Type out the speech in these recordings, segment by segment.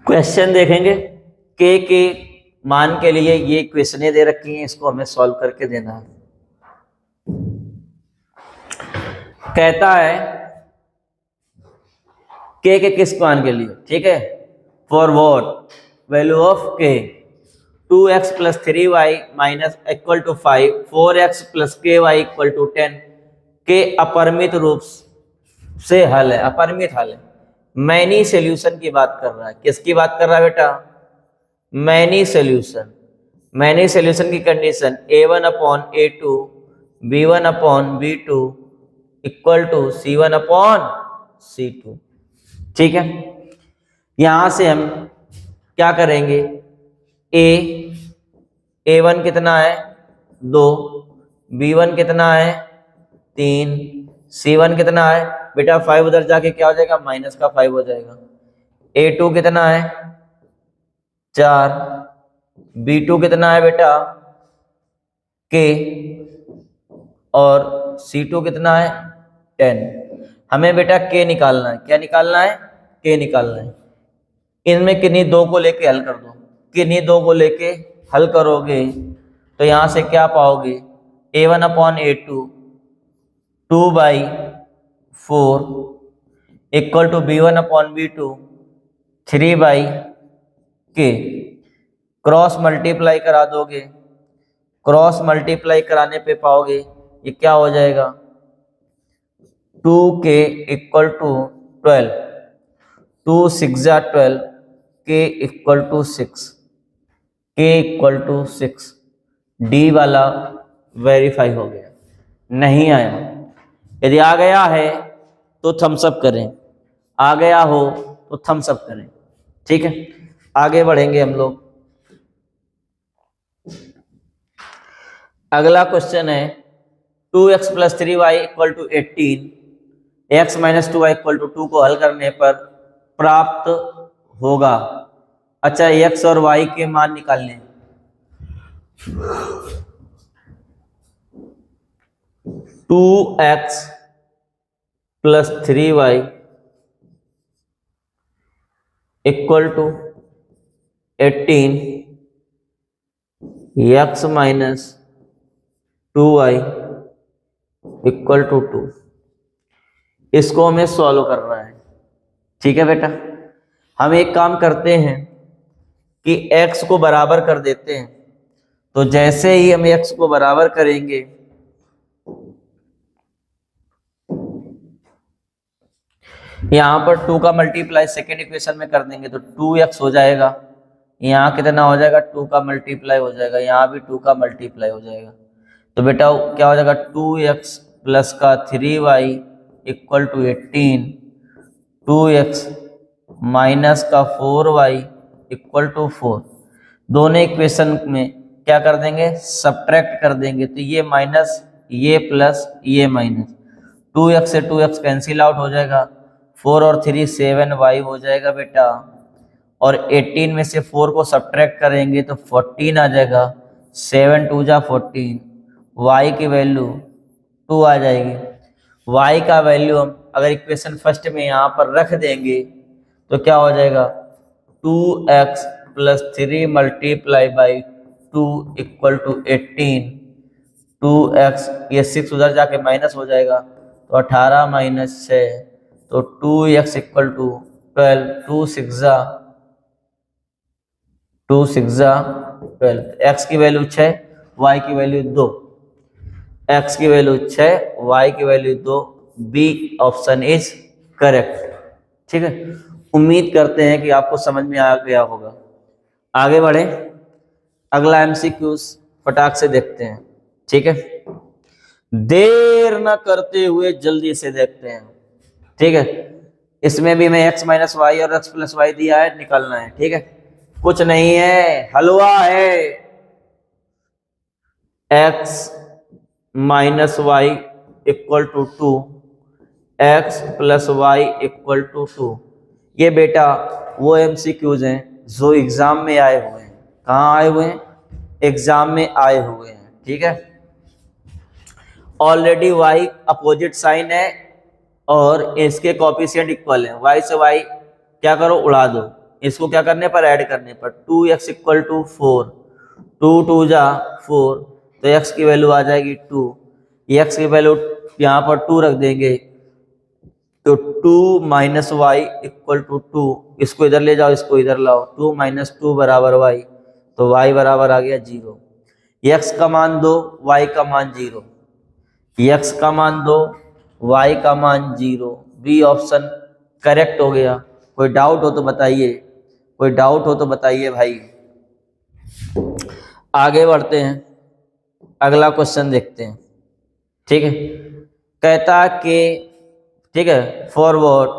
Question देखेंगे के मान के लिए ये क्वेश्चनें दे रखी हैं, इसको हमें सॉल्व करके देना है। कहता है के किस मान के लिए, ठीक है, for what value of K 2x plus 3y minus equal to 5 4x plus K Y equal to 10 के अपरिमित रूप से हल है, अपरिमित हल है। मैनी सोल्यूशन की बात कर रहा है। किसकी बात कर रहा है बेटा? Many solution. मैनी सोल्यूशन की condition a1 upon a2 b1 upon b2 equal to c1 upon c2। ठीक है, यहां से हम क्या करेंगे, a1 कितना है 2, b1 कितना है 3, c1 कितना है बेटा 5, उधर जाके क्या हो जाएगा माइनस का 5 हो जाएगा। a2 कितना है 4, b2 कितना है बेटा k, और c2 कितना है 10। हमें बेटा k निकालना है। क्या निकालना है? k निकालना है। इनमें किन्हीं दो को लेके हल कर दो। किन्हीं दो को लेके हल करोगे तो यहां से क्या पाओगे, a1 upon a2 2/4 equal to b1 upon b2 3/k। Cross multiply करा दोगे, क्रॉस मल्टीप्लाई कराने पे पाओगे ये क्या हो जाएगा 2k इक्वल टू 12, 2 6 जा 12, k equal to 6, k equal to 6। D वाला वेरीफाई हो गया। नहीं आया, यदि आ गया है तो थम्स अप करें, आ गया हो तो थम्स अप करें। ठीक है, आगे बढ़ेंगे हम लोग। अगला क्वेश्चन है 2x plus 3y equal to 18, x minus 2y equal to 2 को हल करने पर प्राप्त होगा। अच्छा, x और y के मान निकालने। 2x plus 3y equal to 18, x minus 2y equal to 2। इसको हमें सॉल्व करना है। ठीक है बेटा, हम एक काम करते हैं कि x को बराबर कर देते हैं। तो जैसे ही हम x को बराबर करेंगे यहां पर 2 का मल्टीप्लाई सेकेंड इक्वेशन में कर देंगे तो 2x हो जाएगा। यहाँ कितना हो जाएगा 2 का मल्टीप्लाई हो जाएगा, यहाँ भी 2 का मल्टीप्लाई हो जाएगा। तो बेटा क्या हो जाएगा 2x प्लस का 3y equal to 18, 2x minus का 4y इक्वल टू 4। दोनों इक्वेशन में क्या कर देंगे, सब्ट्रैक्ट कर देंगे। तो ये माइनस, ये प्लस, ये माइनस, 2x से 2x कैंसिल आउट हो जाएगा, 4 और 3 7y हो जाएगा बेटा। और 18 में से 4 को सब्ट्रैक्ट करेंगे तो 14 आ जाएगा, 7 2 जा 14, y की वैल्यू 2 आ जाएगी। y का वैल्यू हम अगर इक्वेशन फर्स्ट में यहाँ पर रख देंगे तो क्या हो जाएगा 2x plus 3 multiply by 2 equal to 18, 2x ये 6 उधर जाके माइनस हो जाएगा तो 18 माइनस 6, तो 2x इक्वल टू 12, 2 6 जा 12। x की वैल्यू 6, y की वैल्यू 2, x की वैल्यू 6, y की value 2। B option is correct. ठीक है, उम्मीद करते हैं कि आपको समझ में आ गया होगा। आगे बढ़े, अगला एमसीक्यूज फटाक से देखते हैं। ठीक है, देर न करते हुए जल्दी से देखते हैं। ठीक है, इसमें भी मैं x माइनस वाई और x प्लस वाई दिया है, निकालना है। ठीक है, कुछ नहीं है, हलवा है। x minus Y equal to 2, x plus Y equal to 2। ये बेटा वो एमसीक्यूज हैं जो एग्जाम में आए हुए हैं। कहाँ आए हुए हैं? एग्जाम में आए हुए हैं। ठीक है, ऑलरेडी y अपोजिट साइन है और इसके कोफिशिएंट इक्वल है। y से y क्या करो, उड़ा दो, इसको क्या करने पर, ऐड करने पर, 2x इक्वल टू 4, 2 2 जा 4, तो x की वैल्यू आ जाएगी 2, x की वैल्यू यहाँ पर 2 रख देंगे, तो 2 माइनस वाई इक्वल टू 2, इसको इधर ले जाओ, इसको इधर लाओ, 2 माइनस 2 बराबर y, तो y बराबर आ गया 0। x का मान 2, y का मान 0, x का मान 2, y का मान 0, बी ऑप्शन करेक्ट हो गया। कोई डाउट हो तो बताइए, कोई डाउट हो तो बताइए भाई। आगे बढ़ते हैं, अगला क्वेश्चन देखते हैं। ठीक है, कहता कि, ठीक है, फॉरवर्ड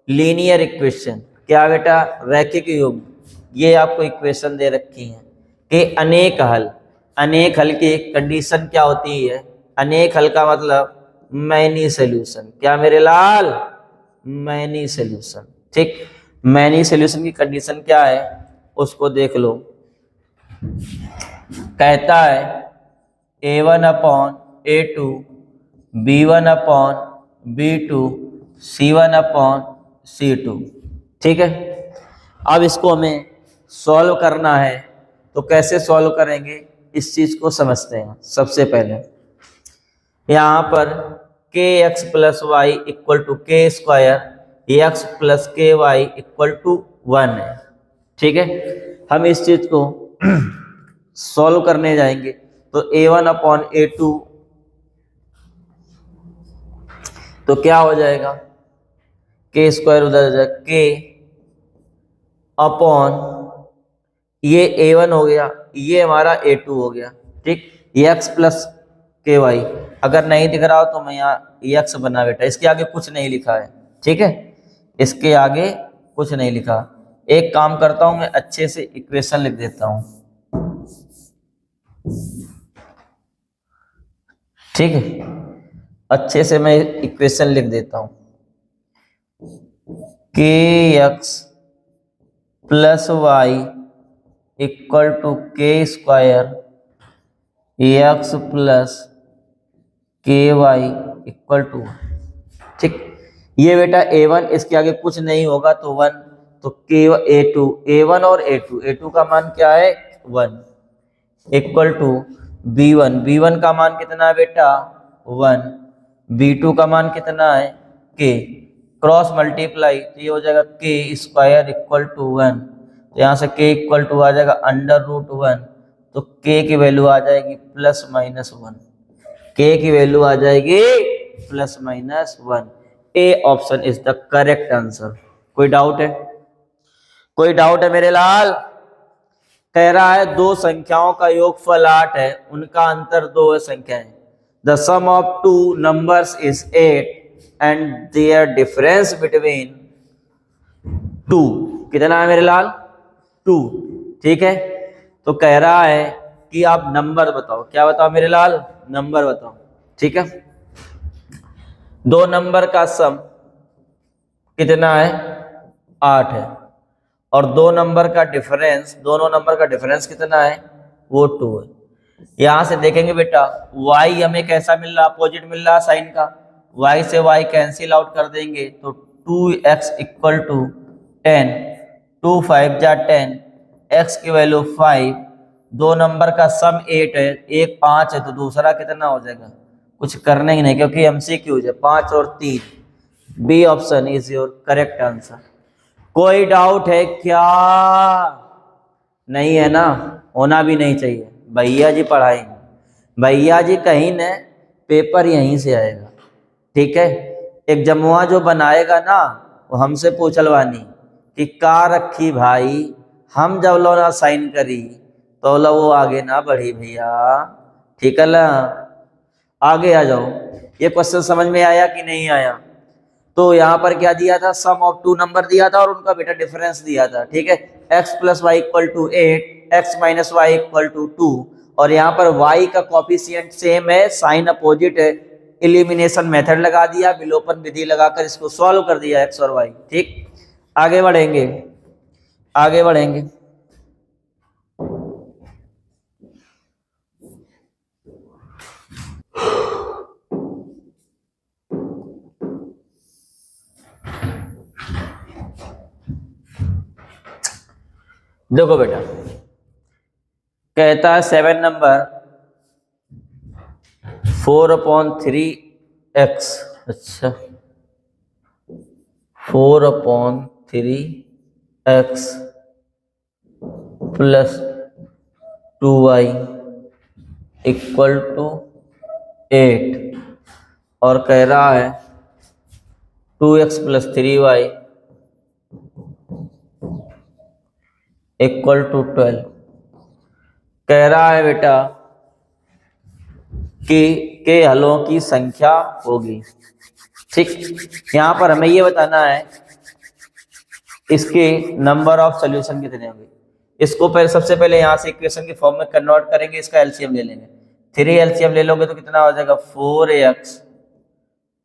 लीनियर इक्वेशन, क्या बेटा, रैखिक योग, ये आपको इक्वेशन दे रखी है कि अनेक हल, अनेक हल की कंडीशन क्या होती है, अनेक हल का मतलब मैनी सॉल्यूशन, क्या मेरे लाल, मैनी सॉल्यूशन। ठीक, मैनी सॉल्यूशन की कंडीशन क्या है उसको देख लो। कहता है a1 upon a2, b1 upon b2, c1 upon c2। ठीक है, अब इसको हमें सॉल्व करना है, तो कैसे सॉल्व करेंगे इस चीज को समझते हैं। सबसे पहले यहाँ पर kx plus Y equal to K square, X plus K Y equal to 1 है। ठीक है, हम इस चीज को सॉल्व करने जाएंगे, तो a1 अपॉन a2, तो क्या हो जाएगा, के स्क्वायर उधर जाएगा, के अपॉन ये a1 हो गया, ये हमारा a2 हो गया। ठीक, ये x प्लस के वाई, अगर नहीं दिख रहा हो तो मैं यहाँ x बना बेटा, इसके आगे कुछ नहीं लिखा है। ठीक है, इसके आगे कुछ नहीं लिखा। एक काम करता हूं, मैं अच्छे से इक्वेशन लिख देता हूं। ठीक है, अच्छे से मैं इक्वेशन लिख देता हूं, K X plus Y equal to K square, X plus K Y equal to. ठीक, ये बेटा a1, इसके आगे कुछ नहीं होगा तो 1, तो के a2, a1 और a2 का मान क्या है 1, इक्वल टू b1, b1 का मान कितना है बेटा 1, b2 का मान कितना है k, क्रॉस मल्टीप्लाई, तो ये हो जाएगा के स्क्वायर इक्वल टू 1, तो यहाँ से k इक्वल टू आ जाएगा √1, तो k की वैल्यू आ जाएगी +-1, k की वैल्यू आ जाएगी +-1। A option is the correct answer. कोई डाउट है, कोई डाउट है मेरे लाल? कह रहा है दो संख्याओं का योगफल 8 है, उनका अंतर 2 है संख्याएं। The sum of two numbers is 8 and their difference between 2 कितना है मेरे लाल 2। ठीक है, तो कह रहा है कि आप नंबर बताओ, क्या बताओ मेरे लाल, नंबर बताओ। ठीक है, दो नंबर का सम कितना है 8 है, और दो नंबर का डिफरेंस, दोनों नंबर का डिफरेंस कितना है वो 2 है। यहां से देखेंगे बेटा y हमें कैसा मिल रहा, अपोजिट मिल रहा साइन का, y से y कैंसिल आउट कर देंगे तो 2x इक्वल टू 10, 2 5 जा 10, x की वैल्यू 5, दो नंबर का सम 8 है, एक 5 है, तो दूसरा कितना हो जाएगा, कुछ करने ही नहीं क्योंकि MCQ है, 5 और 3। B option is your correct answer. कोई डाउट है क्या? नहीं है ना, होना भी नहीं चाहिए, भैया जी पढ़ाएंगे, भैया जी कहीं न पेपर यहीं से आएगा। ठीक है, एक जमुआ जो बनाएगा ना वो हमसे पूछलवानी कि का रखी भाई, हम जब लो ना साइन करी तो लो वो आगे ना बढ़ी भैया। ठीक है ना, आगे आ जाओ। ये क्वेश्चन समझ में आया कि नहीं आया? तो यहाँ पर क्या दिया था, सम ऑफ टू नंबर दिया था और उनका बेटा डिफरेंस दिया था। ठीक है, x plus Y equal to 8, x minus Y equal to 2, और यहाँ पर y का कॉफिशिएंट सेम है, साइन अपोजिट है, एलिमिनेशन मेथड लगा दिया, विलोपन विधि लगाकर इसको सॉल्व कर दिया x और y। ठीक, आगे बढ़ेंगे, आगे बढ़ेंगे। देखो बेटा, कहता है 7 नंबर 4/3x। अच्छा, 4/3x plus 2y equal to 8, और कह रहा है 2x plus 3y equal to 12। कह रहा है बेटा कि के हलों की संख्या होगी। ठीक, यहां पर हमें ये बताना है इसके नंबर ऑफ सॉल्यूशन कितने होंगे। इसको पहले सबसे पहले यहां से इक्वेशन के फॉर्म में कन्वर्ट करेंगे, इसका एलसीएम ले लेंगे। 3 एलसीएम ले लोगे तो कितना हो जाएगा 4x,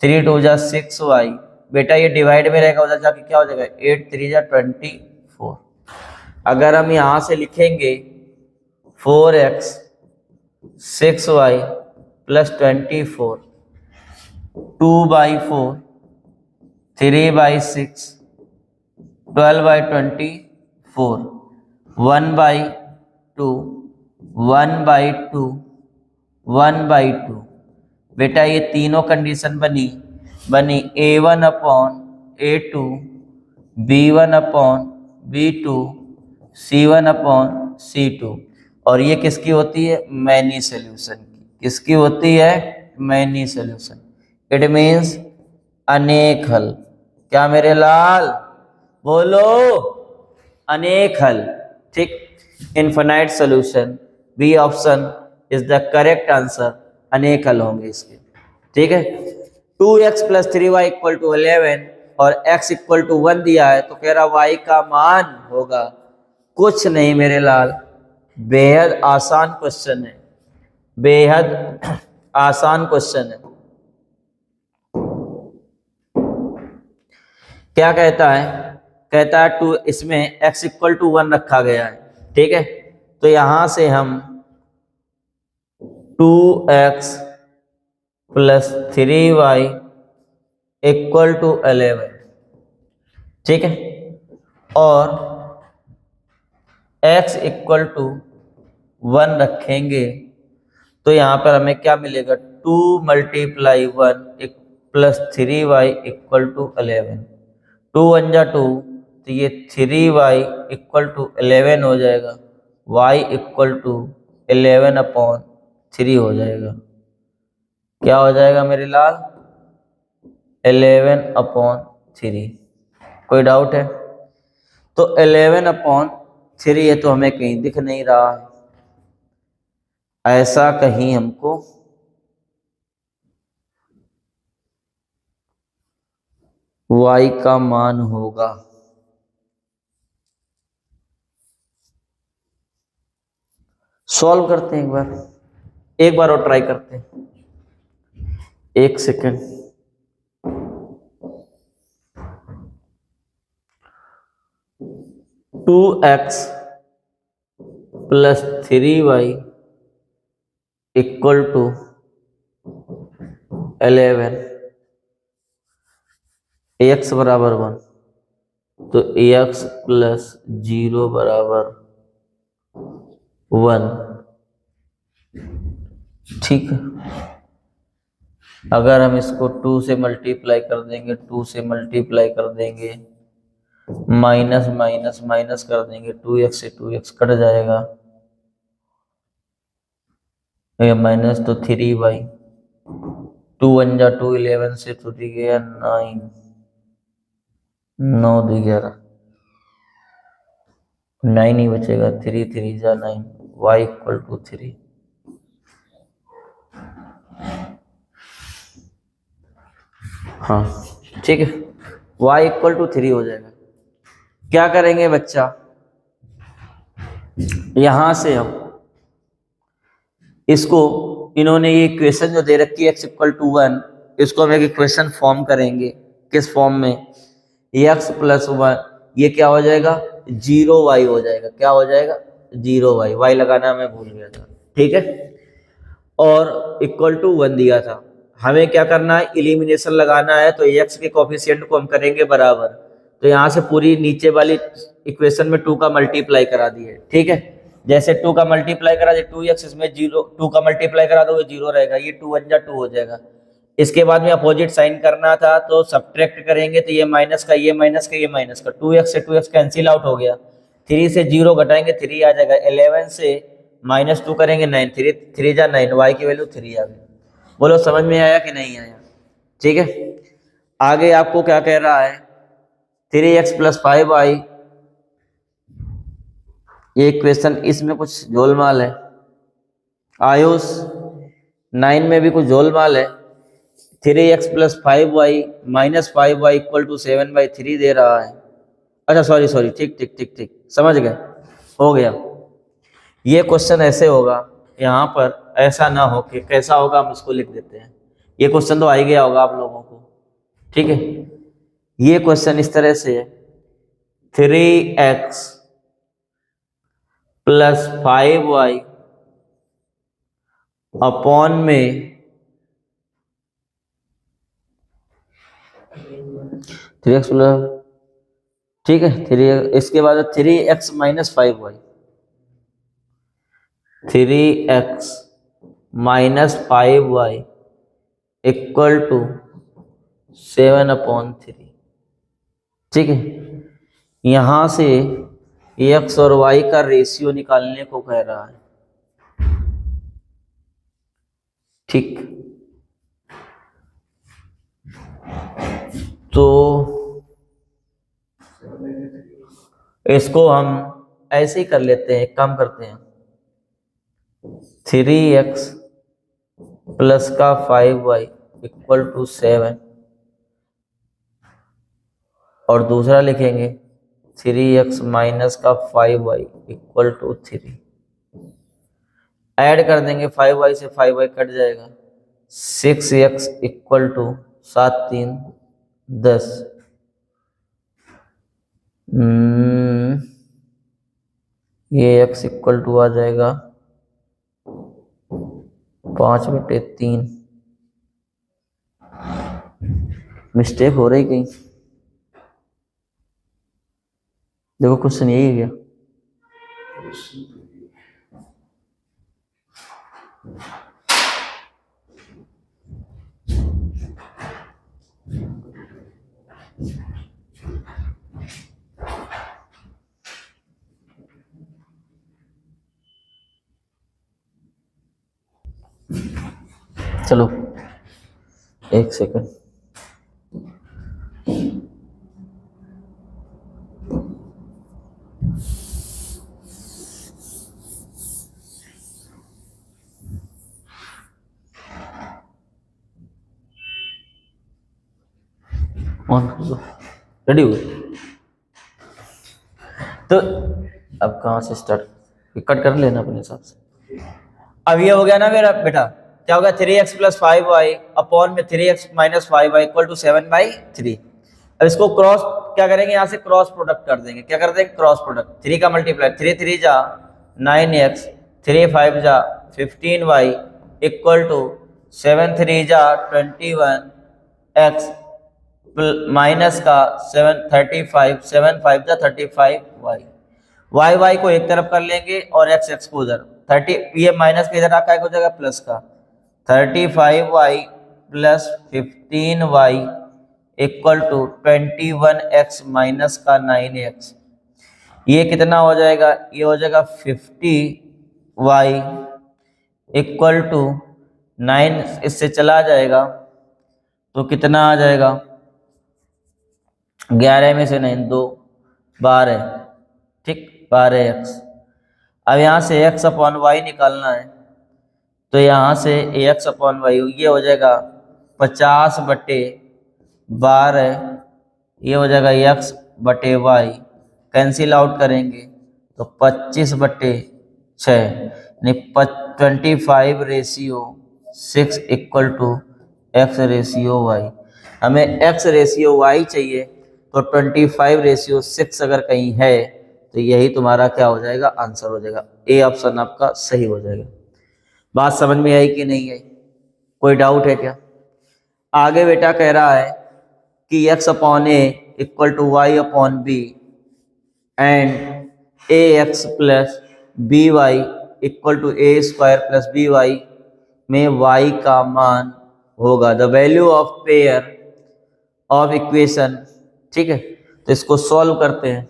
3 2 जा 6y। बेटा ये डिवाइड में रहेगा, उधर जाके क्या हो जाएगा 8 3 जा 24। अगर हम यहां से लिखेंगे 4x 6y प्लस 24, 2/4, 3/6, 12/24, 1/2, 1/2, 1/2। बेटा ये तीनों कंडीशन बनी A1/A2, B1/B2, C1/C2। और ये किसकी होती है मैनी सॉल्यूशन की। किसकी होती है मैनी सॉल्यूशन। इट मीन्स अनेक हल। क्या मेरे लाल बोलो, अनेक हल। ठीक, infinite solution, B option is the correct answer. अनेक हल होंगे इसके। ठीक है, 2x plus 3y equal to 11 और x इक्वल टू 1 दिया है, तो कह रहा y का मान होगा कुछ नहीं मेरे लाल, बेहद आसान क्वेश्चन है, बेहद आसान क्वेश्चन है। क्या कहता है, कहता है 2, इसमें x इक्वल टू 1 रखा गया है। ठीक है, तो यहां से हम 2x plus 3y equal to 11, ठीक है, और x इक्वल टू 1 रखेंगे तो यहां पर हमें क्या मिलेगा 2 × 1 प्लस 3y इक्वल टू 11। 2 1 जा 2, तो ये 3y इक्वल टू 11 हो जाएगा, y इक्वल टू 11/3 हो जाएगा। क्या हो जाएगा मेरे लाल 11/3। कोई डाउट है? तो 11/3 है, तो हमें कहीं दिख नहीं रहा है, ऐसा कहीं हमको y का मान होगा। सॉल्व करते हैं एक बार और ट्राई करते हैं। एक second, two X plus 3y equal to 11, x बराबर 1, तो x प्लस 0 बराबर 1। ठीक है, अगर हम इसको 2 से मल्टीप्लाई कर देंगे, 2 से मल्टीप्लाई कर देंगे, माइनस माइनस माइनस कर देंगे, 2x से 2x कट जाएगा, माइनस तो 3y, 2 1 जा 2, 11 से 3 गया 9, 9 2 11, 9 ही बचेगा, 3 3 जा 9, y इक्वल टू 3। हाँ ठीक है, y इक्वल टू 3 हो जाएगा। क्या करेंगे बच्चा, यहां से हम इसको, इन्होंने ये इक्वेशन जो दे रखी है x इक्वल टू 1, इसको हम एक इक्वेशन फॉर्म करेंगे। किस फॉर्म में, x प्लस 1, ये क्या हो जाएगा 0y हो जाएगा। क्या हो जाएगा 0y, y लगाना मैं भूल गया था। ठीक है, और इक्वल टू 1 दिया था। हमें क्या करना है, एलिमिनेशन लगाना है, तो x के कोफिशिएंट को हम करेंगे बराबर, तो यहाँ से पूरी नीचे वाली इक्वेशन में 2 का मल्टीप्लाई करा दिए, ठीक है। जैसे 2 का मल्टीप्लाई करा दिए 2x, इसमें 0, 2 का मल्टीप्लाई करा दो 0 रहेगा, ये 2 1 जा 2 हो जाएगा। इसके बाद में अपोजिट साइन करना था तो सब्ट्रैक्ट करेंगे तो ये माइनस का ये माइनस का ये माइनस का, 2x से 2x कैंसिल आउट हो गया, 3 से 0 घटाएंगे 3 आ जाएगा, 11 से -2 करेंगे 9, 3 जा 9, y की वैल्यू 3 आ गई। बोलो समझ में आया कि नहीं आया? ठीक है, आगे आपको क्या कह रहा है, 3x + 5y, ये क्वेश्चन, इसमें कुछ झोलमाल है। आयुष 9 में भी कुछ झोलमाल है। 3x + 5y - 5y = 7/3 दे रहा है। अच्छा सॉरी, ठीक, समझ गए, हो गया। ये क्वेश्चन ऐसे होगा, यहाँ पर ऐसा ना हो कि कैसा होगा, हम इसको लिख देते हैं। ये क्वेश्चन तो आ ही गया होगा आप लोगों को, ठीक है। ये क्वेश्चन इस तरह से है, 3x + 5y अपॉन में 3x प्लस, ठीक है, 3, इसके बाद 3x - 5y, 3x - 5y = 7/3, ठीक है। यहां से x और y का रेशियो निकालने को कह रहा है, ठीक। तो इसको हम ऐसे ही कर लेते हैं, एक काम करते हैं, 3x + 5y = 7, और दूसरा लिखेंगे 3x - 5y = 3। ऐड कर देंगे, 5y से 5y कट जाएगा, 6x = 7 3 10, ये x = आ जाएगा 5/3। मिस्टेक हो रही कहीं, देखो क्वेश्चन यही है क्या? चलो एक सेकंड, ऑन कर दो, रेडी हुए। तो अब कहाँ से स्टार्ट, कट कर लेना अपने हिसाब से। अब ये हो गया ना मेरा बेटा, क्या होगा, 3x + 5y अपॉन में 3x - 5y = 7/3। अब इसको क्रॉस क्या करेंगे, यहाँ से क्रॉस प्रोडक्ट कर देंगे। क्या कर देंगे, क्रॉस प्रोडक्ट, 3 का मल्टीप्लाई, 3 3 जा 9x, 3 5 जा 15y = 7 3 जा 21x माइनस का 7 35, 7 5 जा 35y। y को एक तरफ कर लेंगे और x को उधर, 30, ये माइनस का इधर आकर हो जाएगा प्लस का, 35y + 15y = 21x माइनस का 9x। ये कितना हो जाएगा, ये हो जाएगा 50y = 9, इससे चला जाएगा तो कितना आ जाएगा, 11 में से 9 2 12, ठीक, 12x। अब यहाँ से x/y निकालना है, तो यहाँ से x/y ये हो जाएगा 50/12, ये हो जाएगा x/y, कैंसिल आउट करेंगे तो 25/6, यानी 25/6 = x/y। हमें x/y चाहिए, तो 25/6 अगर कहीं है तो यही तुम्हारा क्या हो जाएगा, आंसर हो जाएगा। ए ऑप्शन आपका सही हो जाएगा। बात समझ में आई कि नहीं आई, कोई डाउट है क्या? आगे बेटा कह रहा है कि x/a equal to Y upon B and A X plus B Y equal to A square plus B Y में y का मान होगा the value of pair of equation. ठीक है, तो इसको सॉल्व करते हैं,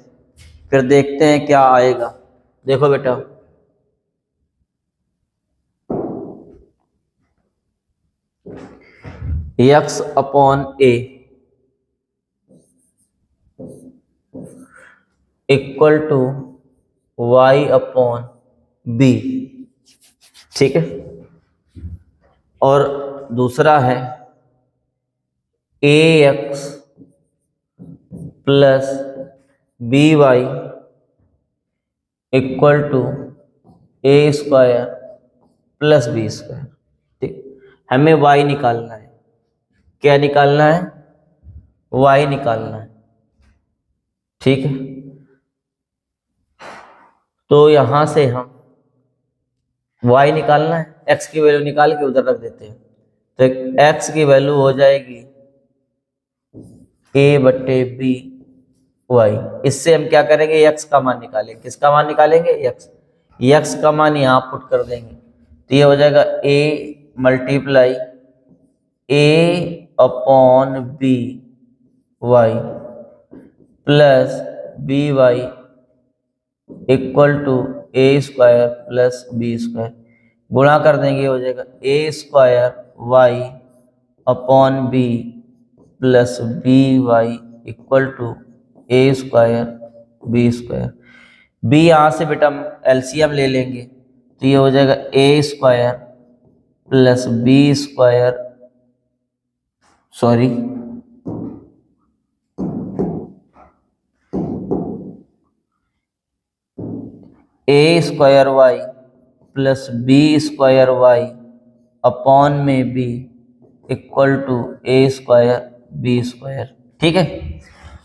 फिर देखते हैं क्या आएगा। देखो बेटा, x upon A equal to Y upon B. ठीक है, और दूसरा है A X plus B Y equal to A square plus B square. ठीक, हमें y निकालना है। क्या निकालना है? y निकालना है। ठीक है, तो यहां से हम y निकालना है, x की वैल्यू निकाल के उधर रख देते हैं। तो x की वैल्यू हो जाएगी a बट्टे बी वाई। इससे हम क्या करेंगे? x का मान निकालेंगे। किसका मान निकालेंगे? x का मान यहाँ पुट कर देंगे, तो ये हो जाएगा a multiply a upon B Y plus B Y equal to A square plus B square. गुणा कर देंगे, हो जाएगा A square Y upon B plus B Y equal to A square B square. B यहाँ से बेटा हम LCM ले लेंगे, तो ये हो जाएगा A square plus B square, sorry A square Y plus B square Y upon में B equal to A square B square. ठीक है,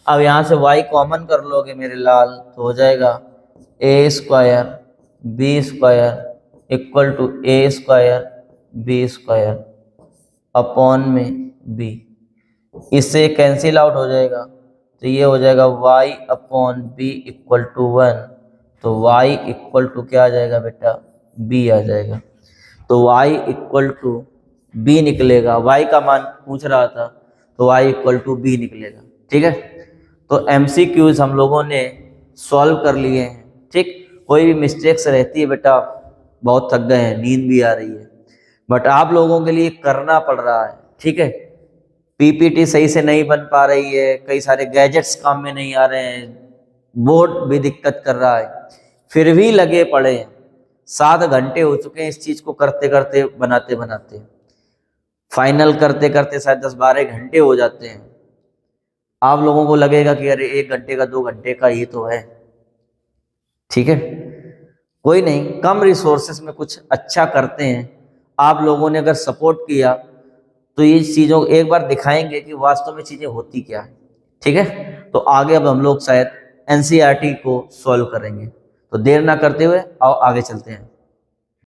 अब यहाँ से y कॉमन कर लोगे मेरे लाल, तो हो जाएगा A square B square equal to A square B square upon में b। इससे कैंसिल आउट हो जाएगा, तो ये हो जाएगा y upon B equal to 1। तो y इक्वल टू क्या आ जाएगा बेटा? b आ जाएगा। तो y इक्वल टू b निकलेगा। y का मान पूछ रहा था, तो y इक्वल टू b निकलेगा। ठीक है, तो MCQs हम लोगों ने सॉल्व कर लिए हैं। ठीक, कोई भी मिस्टेक्स रहती है बेटा, बहुत थक गए हैं, नींद भी आ रही है, बट आप लोगों के लिए करना पड़ रहा है। ठीक है, PPT सही से नहीं बन पा रही है, कई सारे गैजेट्स काम में नहीं आ रहे हैं, बोर्ड भी दिक्कत कर रहा है, फिर भी लगे पड़े हैं। 7 घंटे हो चुके हैं इस चीज़ को करते करते, बनाते बनाते, फाइनल करते करते शायद 10-12 घंटे हो जाते हैं। आप लोगों को लगेगा कि अरे 1 घंटे का 2 घंटे का ही तो है। ठीक है, कोई नहीं, कम रिसोर्सेस में कुछ अच्छा करते हैं। आप लोगों ने अगर सपोर्ट किया तो ये चीज़ों को एक बार दिखाएंगे कि वास्तव में चीज़ें होती क्या है। ठीक है, तो आगे अब हम लोग शायद NCERT को सॉल्व करेंगे। तो देर ना करते हुए आओ आगे चलते हैं।